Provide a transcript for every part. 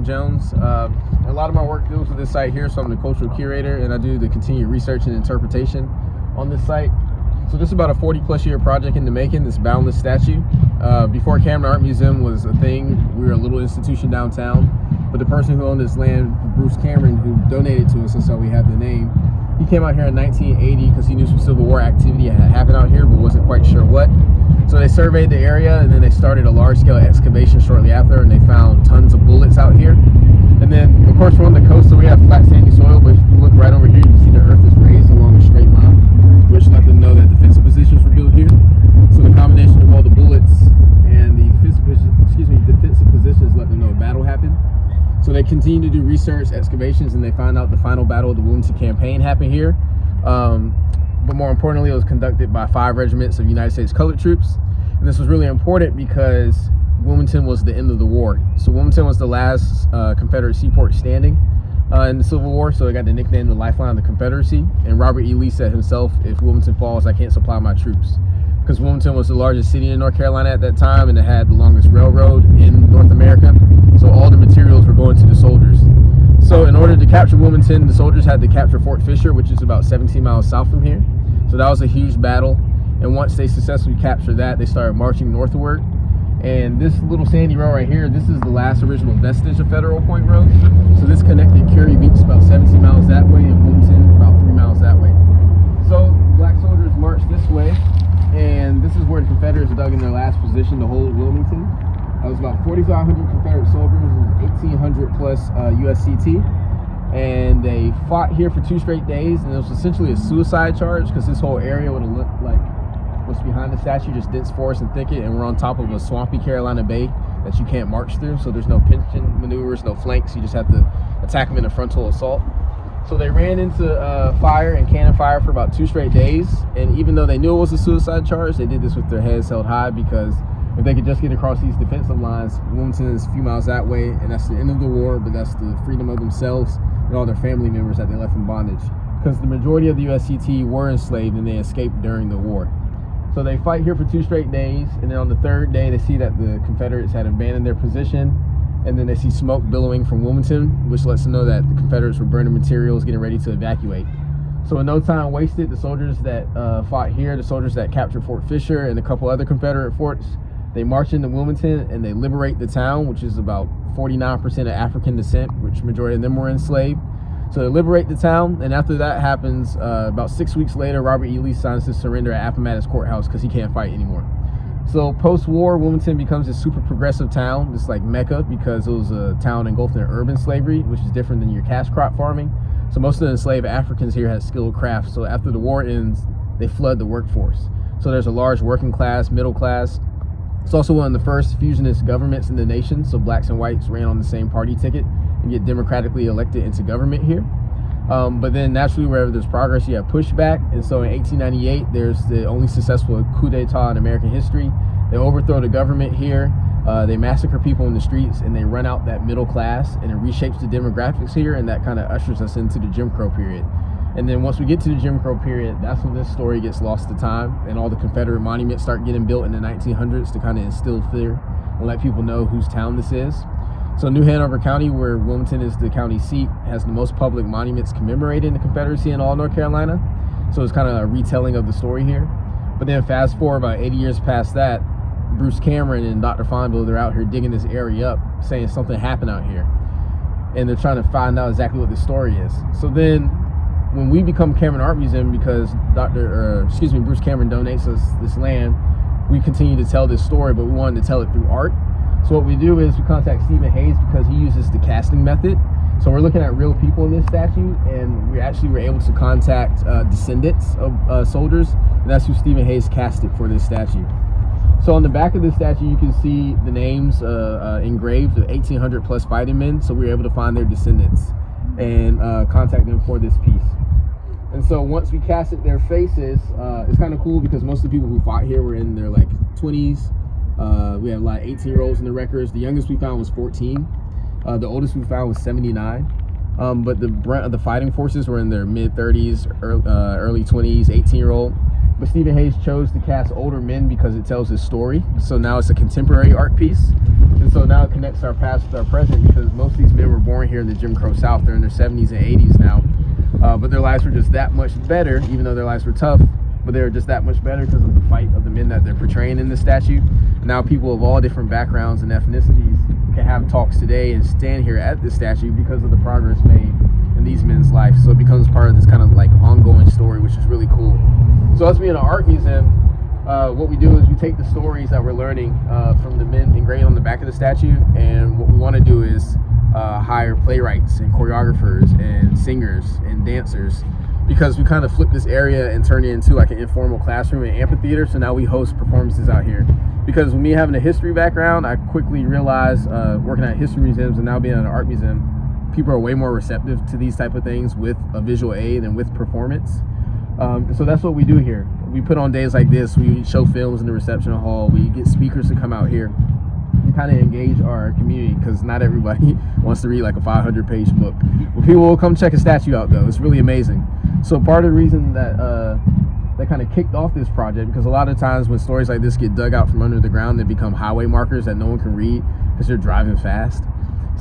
Jones. A lot of my work deals with this site here, so I'm the cultural curator, and I do the continued research and interpretation on this site. So this is about a 40-plus year project in the making, this Boundless statue. Before Cameron Art Museum was a thing, we were a little institution downtown, but the person who owned this land, Bruce Cameron, who donated to us, and so we have the name, he came out here in 1980 because he knew some Civil War activity had happened out here, but wasn't quite sure what. So they surveyed the area, and then they started a large-scale excavation shortly after, and they found tons of bullets out here. And then, of course, we're on the coast, so we have flat, sandy soil, but if you look right over here, you can see the earth is raised along a straight line, which let them know that defensive positions were built here. So the combination of all the bullets and the defensive positions let them know a battle happened. So they continue to do research, excavations, and they found out the final battle of the Wilmington campaign happened here. But more importantly, it was conducted by 5 regiments of United States colored troops. And this was really important because Wilmington was the end of the war. So Wilmington was the last Confederate seaport standing in the Civil War, so it got the nickname the Lifeline of the Confederacy. And Robert E. Lee said himself, if Wilmington falls, I can't supply my troops. Because Wilmington was the largest city in North Carolina at that time, and it had the longest railroad in North America. So all the materials were going to the soldiers. So in order to capture Wilmington, the soldiers had to capture Fort Fisher, which is about 17 miles south from here. So that was a huge battle. And once they successfully captured that, they started marching northward. And this little sandy road right here, this is the last original vestige of Federal Point Road. So this connected Curie Beach about 17 miles that way and Wilmington about 3 miles that way. So black soldiers marched this way, and this is where the Confederates dug in their last position to hold Wilmington. It was about 4,500 Confederate soldiers and 1,800 plus USCT. And they fought here for 2 straight days, and it was essentially a suicide charge because this whole area would have looked like what's behind the statue, just dense forest and thicket, and we're on top of a swampy Carolina Bay that you can't march through, so there's no pinching maneuvers, no flanks, you just have to attack them in a frontal assault. So they ran into fire and cannon fire for about 2 straight days, and even though they knew it was a suicide charge, they did this with their heads held high, because if they could just get across these defensive lines, Wilmington is a few miles that way, and that's the end of the war, but that's the freedom of themselves and all their family members that they left in bondage, because the majority of the USCT were enslaved and they escaped during the war. So they fight here for 2 straight days, and then on the 3rd day they see that the Confederates had abandoned their position, and then they see smoke billowing from Wilmington, which lets them know that the Confederates were burning materials, getting ready to evacuate. So in no time wasted, the soldiers that fought here, the soldiers that captured Fort Fisher and a couple other Confederate forts, they march into Wilmington and they liberate the town, which is about 49% of African descent, which majority of them were enslaved. So they liberate the town, and after that happens, about 6 weeks later, Robert E. Lee signs his surrender at Appomattox Courthouse because he can't fight anymore. So post-war, Wilmington becomes a super progressive town, just like Mecca, because it was a town engulfed in urban slavery, which is different than your cash crop farming. So most of the enslaved Africans here had skilled crafts. So after the war ends, they flood the workforce. So there's a large working class, middle class. It's also one of the first fusionist governments in the nation. So blacks and whites ran on the same party ticket and get democratically elected into government here. But then naturally, wherever there's progress, you have pushback. And so in 1898, there's the only successful coup d'etat in American history. They overthrow the government here. They massacre people in the streets, and they run out that middle class, and it reshapes the demographics here, and that kind of ushers us into the Jim Crow period. And then once we get to the Jim Crow period, that's when this story gets lost to time, and all the Confederate monuments start getting built in the 1900s to kind of instill fear and let people know whose town this is. So New Hanover County, where Wilmington is the county seat, has the most public monuments commemorating the Confederacy in all North Carolina. So it's kind of a retelling of the story here. But then fast forward about 80 years past that, Bruce Cameron and Dr. Fonvielle, they're out here digging this area up, saying something happened out here. And they're trying to find out exactly what the story is. So then when we become Cameron Art Museum, because Bruce Cameron donates us this land, we continue to tell this story, but we wanted to tell it through art. So what we do is we contact Stephen Hayes because he uses the casting method. So we're looking at real people in this statue, and we actually were able to contact descendants of soldiers, and that's who Stephen Hayes casted for this statue. So on the back of this statue, you can see the names engraved of 1,800 plus fighting men. So we were able to find their descendants and contact them for this piece. And so once we casted their faces, it's kind of cool because most of the people who fought here were in their like 20s. We have a lot of 18-year-olds in the records. The youngest we found was 14. The oldest we found was 79. But the brunt of the fighting forces were in their mid-30s, early 20s, 18-year-old. But Stephen Hayes chose to cast older men because it tells his story. So now it's a contemporary art piece. And so now it connects our past with our present, because most of these men were born here in the Jim Crow South. They're in their 70s and 80s now. But their lives were just that much better, even though their lives were tough. But they were just that much better because of the fight of the men that they're portraying in the statue. Now people of all different backgrounds and ethnicities can have talks today and stand here at this statue because of the progress made in these men's life. So it becomes part of this kind of like ongoing story, which is really cool. So us being an art museum, what we do is we take the stories that we're learning from the men engraved on the back of the statue, and what we want to do is hire playwrights and choreographers and singers and dancers, because we kind of flip this area and turn it into like an informal classroom and amphitheater. So now we host performances out here. Because with me having a history background, I quickly realized working at history museums and now being at an art museum, people are way more receptive to these type of things with a visual aid and with performance. So that's what we do here. We put on days like this. We show films in the reception hall. We get speakers to come out here and kind of engage our community, because not everybody wants to read like a 500-page book. Well, people will come check a statue out though. It's really amazing. So part of the reason that that kind of kicked off this project, because a lot of times when stories like this get dug out from under the ground, they become highway markers that no one can read because they're driving fast.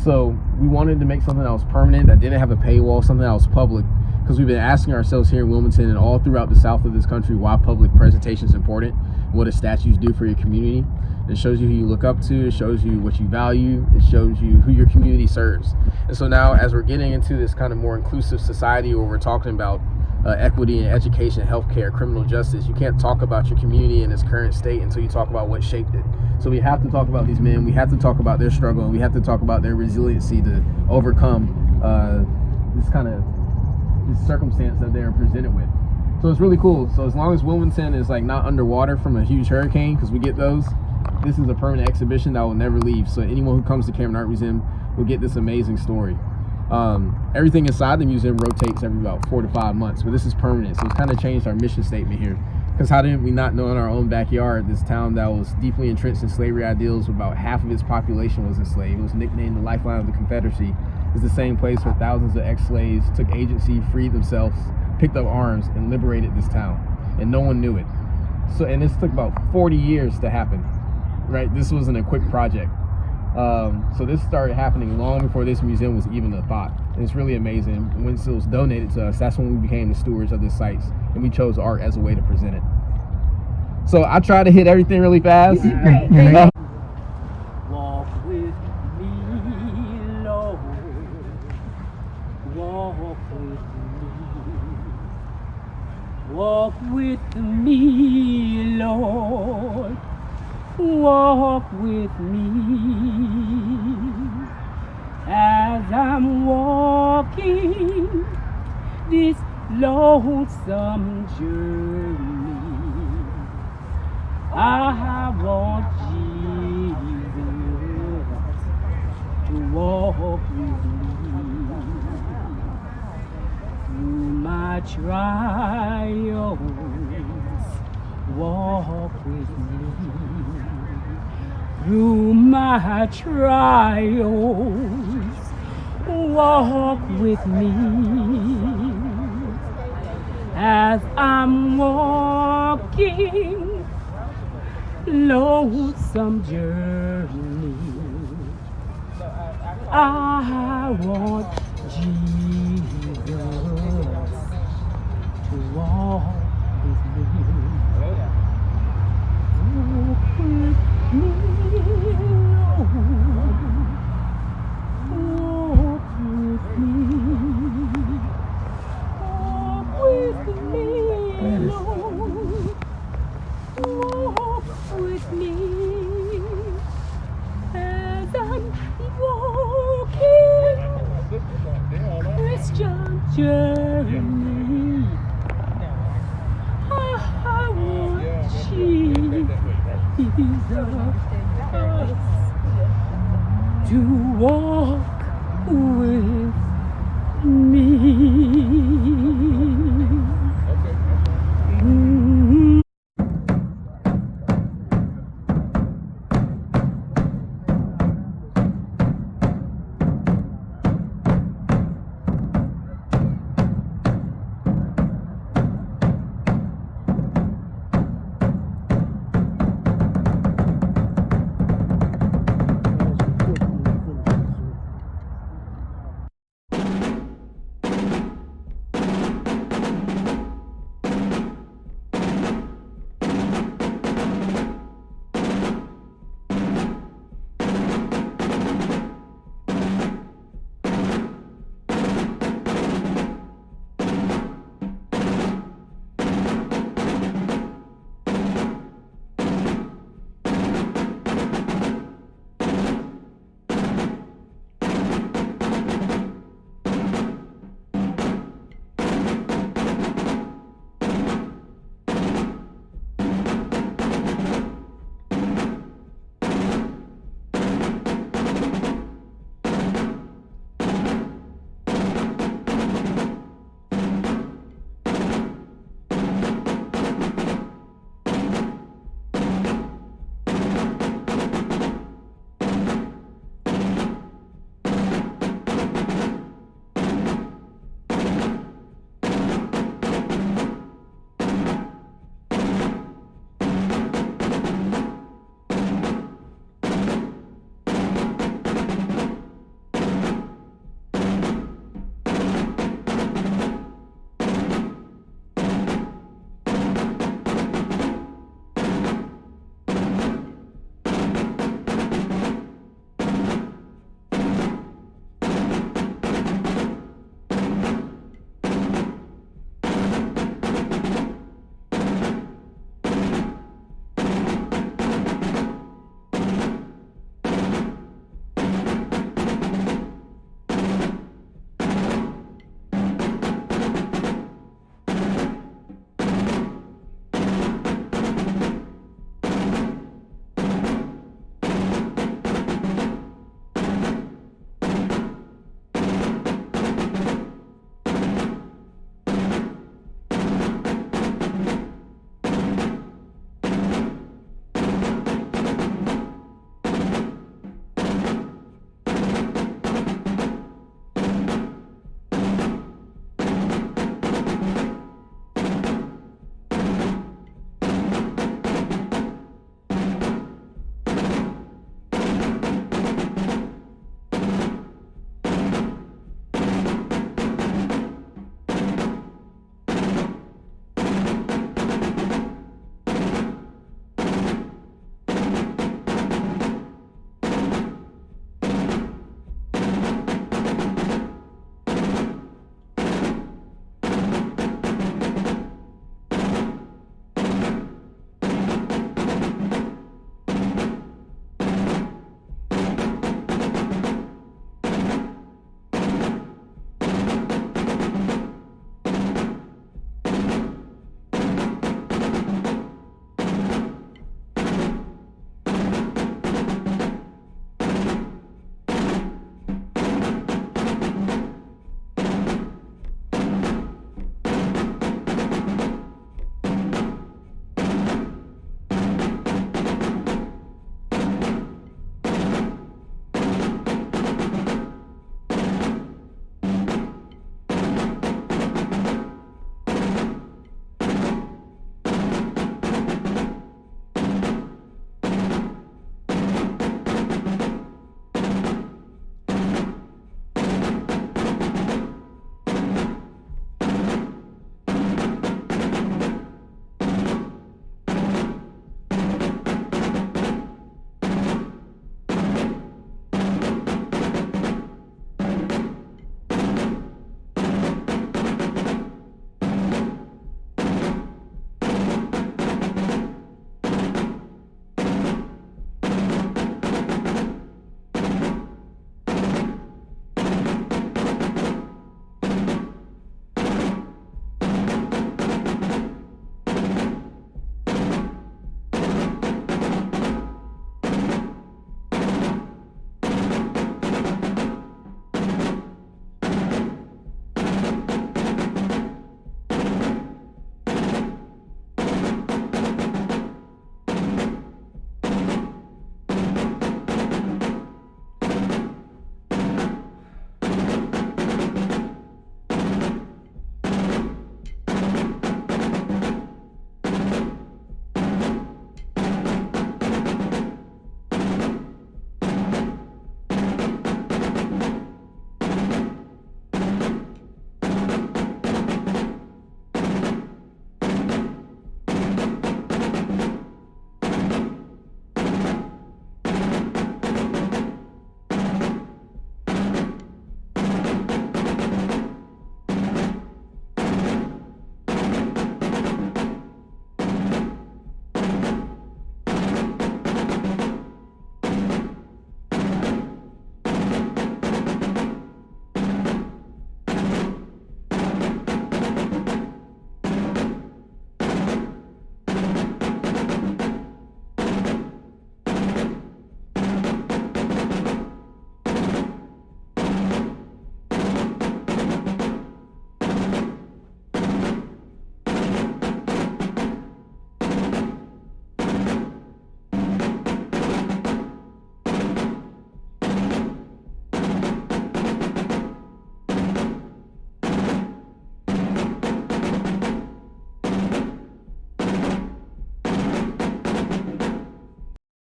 So we wanted to make something that was permanent, that didn't have a paywall, something that was public, because we've been asking ourselves here in Wilmington and all throughout the south of this country why public presentation is important and what do statues do for your community. It shows you who you look up to, it shows you what you value, it shows you who your community serves. And so now as we're getting into this kind of more inclusive society where we're talking about equity in education, healthcare, criminal justice, you can't talk about your community in its current state until you talk about what shaped it. So we have to talk about these men, we have to talk about their struggle, and we have to talk about their resiliency to overcome this circumstance that they're presented with. So it's really cool. So as long as Wilmington is like not underwater from a huge hurricane, because we get those, this is a permanent exhibition that will never leave. So anyone who comes to Cameron Art Museum will get this amazing story. Everything inside the museum rotates every about 4 to 5 months, but this is permanent. So it's kind of changed our mission statement here. Because how didn't we not know in our own backyard, this town that was deeply entrenched in slavery ideals, about half of its population was enslaved. It was nicknamed the lifeline of the Confederacy. It's the same place where thousands of ex-slaves took agency, freed themselves, picked up arms, and liberated this town. And no one knew it. So, and this took about 40 years to happen, right? This wasn't a quick project. So this started happening long before this museum was even a thought. And it's really amazing. When it was donated to us, that's when we became the stewards of this site, and we chose art as a way to present it. So I try to hit everything really fast. Walk with me, Lord. Walk with me. Walk with me, Lord. Walk with me as I'm walking this lonesome journey. I want Jesus to walk with me through my trials. Walk with me through my trials. Walk with me as I'm walking lonesome journey. I want Jesus to walk with me. Walk with me, Lord. Walk with me. Walk with me, Lord. Walk with me as I'm walking Christian journey. I want Jesus to walk with